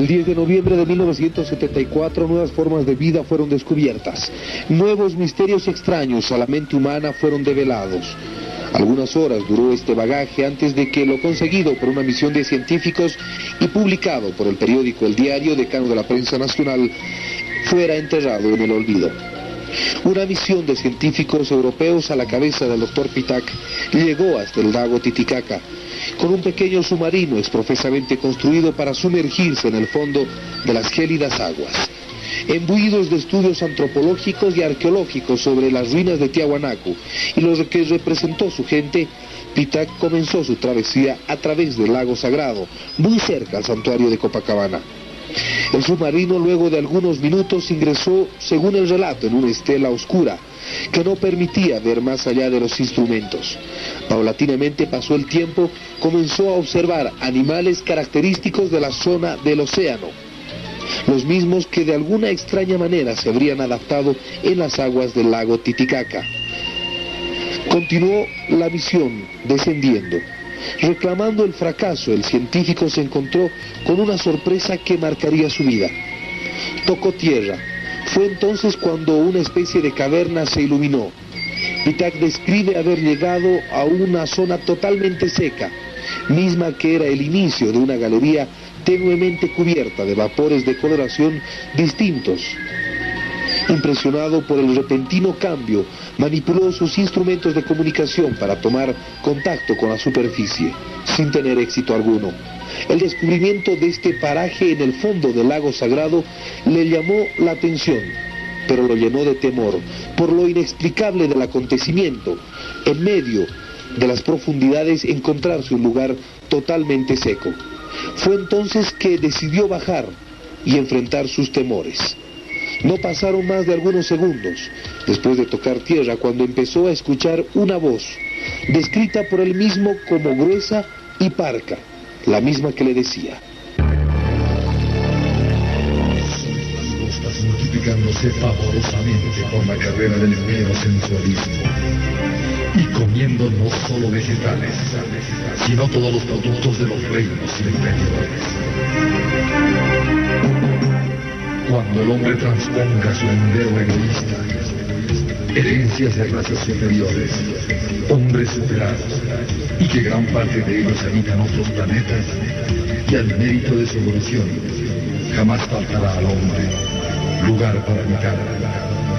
El 10 de noviembre de 1974, nuevas formas de vida fueron descubiertas. Nuevos misterios extraños a la mente humana fueron develados. Algunas horas duró este bagaje antes de que lo conseguido por una misión de científicos y publicado por el periódico El Diario, decano de la prensa nacional, fuera enterrado en el olvido. Una misión de científicos europeos a la cabeza del doctor Pitac llegó hasta el lago Titicaca con un pequeño submarino exprofesamente construido para sumergirse en el fondo de las gélidas aguas. Imbuidos de estudios antropológicos y arqueológicos sobre las ruinas de Tiahuanaco y lo que representó su gente, Pitac comenzó su travesía a través del lago Sagrado, muy cerca al santuario de Copacabana. El submarino, luego de algunos minutos, ingresó, según el relato, en una estela oscura que no permitía ver más allá de los instrumentos. Paulatinamente pasó el tiempo, comenzó a observar animales característicos de la zona del océano, los mismos que de alguna extraña manera se habrían adaptado en las aguas del lago Titicaca. Continuó la misión descendiendo. Reclamando el fracaso, el científico se encontró con una sorpresa que marcaría su vida. Tocó tierra. Fue entonces cuando una especie de caverna se iluminó. Pitac describe haber llegado a una zona totalmente seca, misma que era el inicio de una galería tenuemente cubierta de vapores de coloración distintos. Impresionado por el repentino cambio, manipuló sus instrumentos de comunicación para tomar contacto con la superficie, sin tener éxito alguno. El descubrimiento de este paraje en el fondo del lago Sagrado le llamó la atención, pero lo llenó de temor por lo inexplicable del acontecimiento. En medio de las profundidades encontrarse un lugar totalmente seco. Fue entonces que decidió bajar y enfrentar sus temores. No pasaron más de algunos segundos después de tocar tierra cuando empezó a escuchar una voz, descrita por él mismo como gruesa y parca, la misma que le decía: Estás multiplicándose pavorosamente por la carrera del mero sensualismo y comiendo no solo vegetales, sino todos los productos de los reinos inferiores. Cuando el hombre transponga su endero egoísta, herencias de razas superiores, hombres superados, y que gran parte de ellos habitan otros planetas, y al mérito de su evolución, jamás faltará al hombre lugar para habitar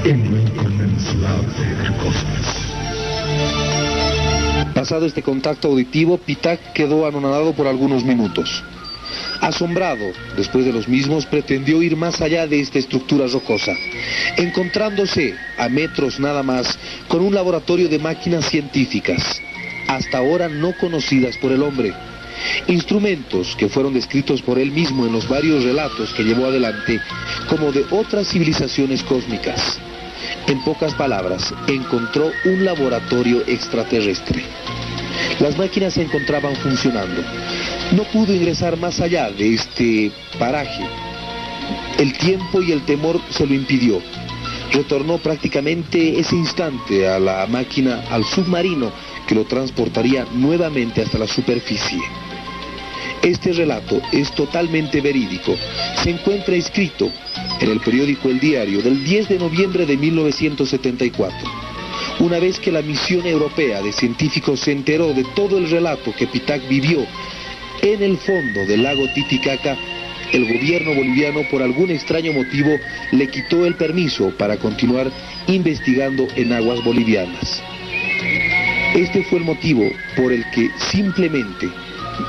en lo inconmensurable del cosmos. Pasado este contacto auditivo, Pitac quedó anonadado por algunos minutos. Asombrado, después de los mismos, pretendió ir más allá de esta estructura rocosa, encontrándose a metros nada más con un laboratorio de máquinas científicas, hasta ahora no conocidas por el hombre. Instrumentos que fueron descritos por él mismo en los varios relatos que llevó adelante como de otras civilizaciones cósmicas. En pocas palabras, encontró un laboratorio extraterrestre. Las máquinas se encontraban funcionando. No pudo ingresar más allá de este paraje. El tiempo y el temor se lo impidió. Retornó prácticamente ese instante a la máquina, al submarino que lo transportaría nuevamente hasta la superficie. Este relato es totalmente verídico. Se encuentra escrito en el periódico El Diario del 10 de noviembre de 1974. Una vez que la misión europea de científicos se enteró de todo el relato que Pitac vivió en el fondo del lago Titicaca, el gobierno boliviano, por algún extraño motivo, le quitó el permiso para continuar investigando en aguas bolivianas. Este fue el motivo por el que simplemente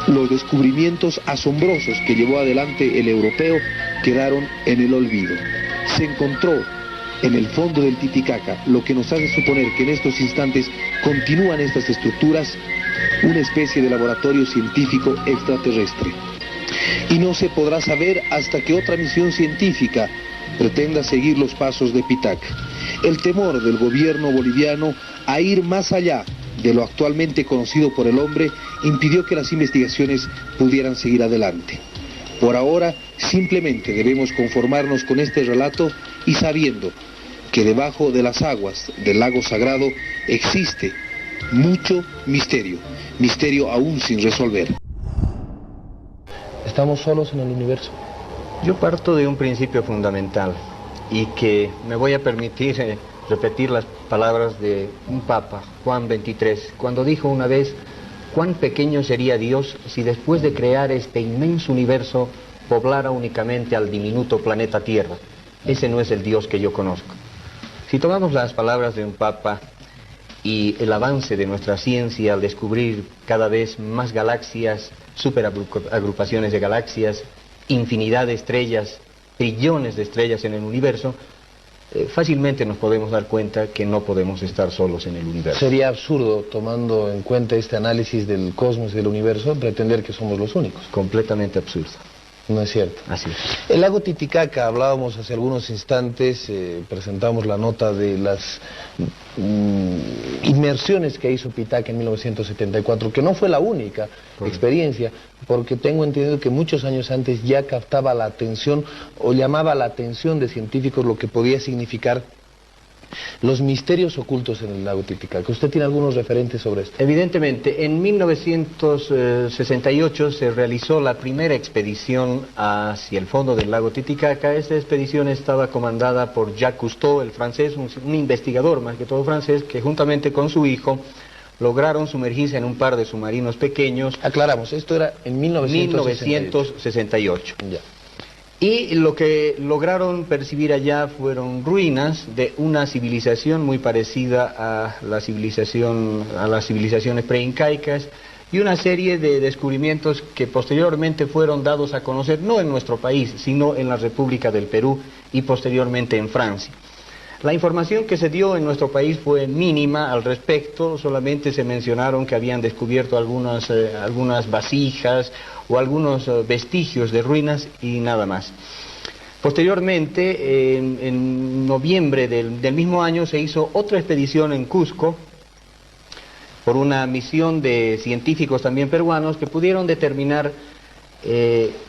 los descubrimientos asombrosos que llevó adelante el europeo quedaron en el olvido. Se encontró en el fondo del Titicaca, lo que nos hace suponer que en estos instantes continúan estas estructuras, una especie de laboratorio científico extraterrestre. Y no se podrá saber hasta que otra misión científica pretenda seguir los pasos de Pitac. El temor del gobierno boliviano a ir más allá de lo actualmente conocido por el hombre impidió que las investigaciones pudieran seguir adelante. Por ahora, simplemente debemos conformarnos con este relato y sabiendo que debajo de las aguas del lago Sagrado existe mucho misterio, misterio aún sin resolver. Estamos solos en el universo. Yo parto de un principio fundamental y que me voy a permitir repetir las palabras de un papa, Juan XXIII, cuando dijo una vez: cuán pequeño sería Dios si después de crear este inmenso universo poblara únicamente al diminuto planeta Tierra. Ese no es el Dios que yo conozco. Si tomamos las palabras de un papa y el avance de nuestra ciencia al descubrir cada vez más galaxias, superagrupaciones de galaxias, infinidad de estrellas, trillones de estrellas en el universo, fácilmente nos podemos dar cuenta que no podemos estar solos en el universo. Sería absurdo, tomando en cuenta este análisis del cosmos y del universo, pretender que somos los únicos. Completamente absurdo. No es cierto. Así es. El lago Titicaca, hablábamos hace algunos instantes, presentamos la nota de las inmersiones que hizo Pitac en 1974, que no fue la única experiencia, porque tengo entendido que muchos años antes ya captaba la atención o llamaba la atención de científicos lo que podía significar los misterios ocultos en el lago Titicaca. ¿Usted tiene algunos referentes sobre esto? Evidentemente, en 1968 se realizó la primera expedición hacia el fondo del lago Titicaca. Esta expedición estaba comandada por Jacques Cousteau, el francés, un investigador más que todo francés, que juntamente con su hijo lograron sumergirse en un par de submarinos pequeños. Aclaramos, esto era en 1968. Ya. Y lo que lograron percibir allá fueron ruinas de una civilización muy parecida a las civilizaciones preincaicas, y una serie de descubrimientos que posteriormente fueron dados a conocer no en nuestro país, sino en la República del Perú y posteriormente en Francia. La información que se dio en nuestro país fue mínima al respecto, solamente se mencionaron que habían descubierto algunas vasijas o algunos vestigios de ruinas y nada más. Posteriormente, en noviembre del mismo año, se hizo otra expedición en Cusco por una misión de científicos también peruanos que pudieron determinar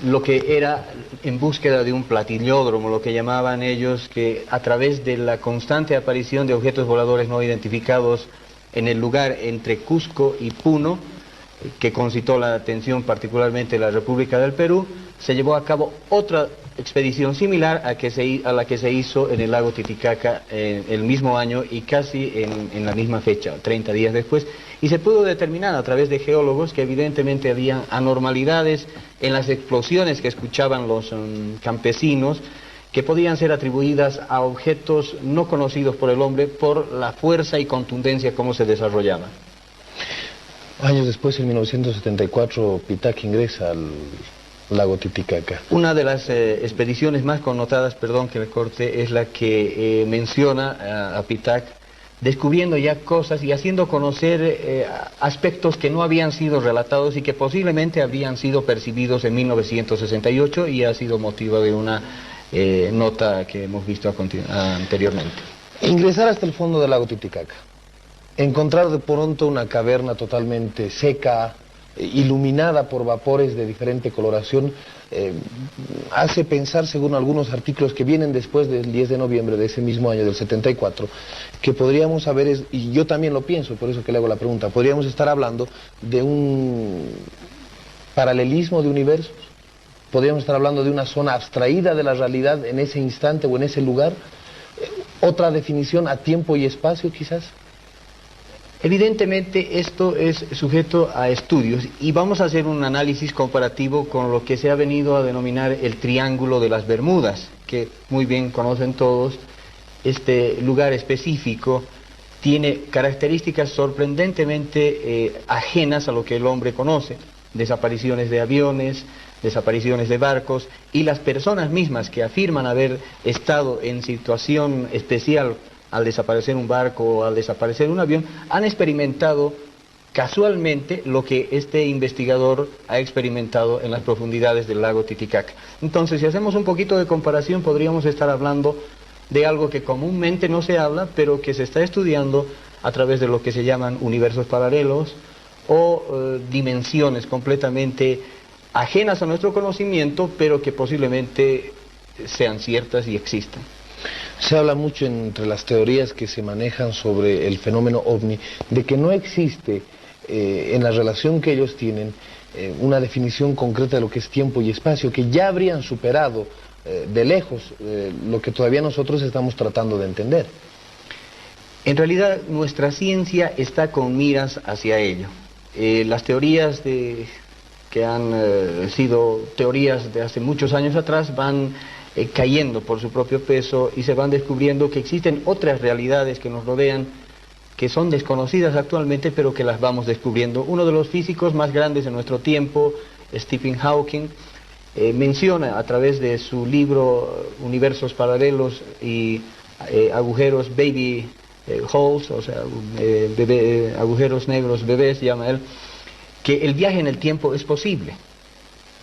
lo que era en búsqueda de un platillódromo, lo que llamaban ellos, que a través de la constante aparición de objetos voladores no identificados en el lugar entre Cusco y Puno, que concitó la atención particularmente de la República del Perú, se llevó a cabo otra expedición similar a la que se hizo en el lago Titicaca el mismo año y casi en la misma fecha, 30 días después, y se pudo determinar a través de geólogos que evidentemente había anormalidades en las explosiones que escuchaban los campesinos, que podían ser atribuidas a objetos no conocidos por el hombre por la fuerza y contundencia como se desarrollaban. Años después, en 1974, Pitac ingresa al lago Titicaca. Una de las expediciones más connotadas, perdón que me corte, es la que menciona a Pitac, descubriendo ya cosas y haciendo conocer aspectos que no habían sido relatados y que posiblemente habrían sido percibidos en 1968, y ha sido motivo de una nota que hemos visto anteriormente. Ingresar hasta el fondo del lago Titicaca, encontrar de pronto una caverna totalmente seca, iluminada por vapores de diferente coloración, hace pensar, según algunos artículos que vienen después del 10 de noviembre de ese mismo año, del 74, que podríamos haber, y yo también lo pienso, por eso que le hago la pregunta, podríamos estar hablando de un paralelismo de universos, podríamos estar hablando de una zona abstraída de la realidad en ese instante o en ese lugar, otra definición a tiempo y espacio quizás. Evidentemente esto es sujeto a estudios y vamos a hacer un análisis comparativo con lo que se ha venido a denominar el Triángulo de las Bermudas, que muy bien conocen todos. Este lugar específico tiene características sorprendentemente ajenas a lo que el hombre conoce: desapariciones de aviones, desapariciones de barcos, y las personas mismas que afirman haber estado en situación especial al desaparecer un barco o al desaparecer un avión, han experimentado casualmente lo que este investigador ha experimentado en las profundidades del lago Titicaca. Entonces, si hacemos un poquito de comparación, podríamos estar hablando de algo que comúnmente no se habla, pero que se está estudiando a través de lo que se llaman universos paralelos o dimensiones completamente ajenas a nuestro conocimiento, pero que posiblemente sean ciertas y existan. Se habla mucho entre las teorías que se manejan sobre el fenómeno ovni de que no existe en la relación que ellos tienen una definición concreta de lo que es tiempo y espacio, que ya habrían superado de lejos lo que todavía nosotros estamos tratando de entender. En realidad nuestra ciencia está con miras hacia ello. Las teorías que han sido teorías de hace muchos años atrás van cayendo por su propio peso y se van descubriendo que existen otras realidades que nos rodean que son desconocidas actualmente, pero que las vamos descubriendo. Uno de los físicos más grandes de nuestro tiempo, Stephen Hawking, menciona a través de su libro Universos Paralelos y agujeros baby holes, o sea, agujeros negros bebés, llama él, que el viaje en el tiempo es posible,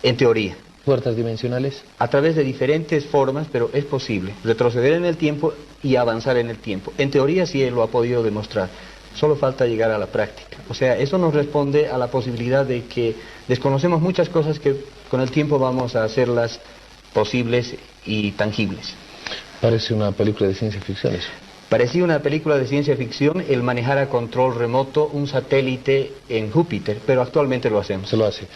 en teoría. ¿Puertas dimensionales? A través de diferentes formas, pero es posible retroceder en el tiempo y avanzar en el tiempo. En teoría sí él lo ha podido demostrar, solo falta llegar a la práctica. O sea, eso nos responde a la posibilidad de que desconocemos muchas cosas que con el tiempo vamos a hacerlas posibles y tangibles. Parece una película de ciencia ficción eso. Parecía una película de ciencia ficción el manejar a control remoto un satélite en Júpiter, pero actualmente lo hacemos. Se lo hace.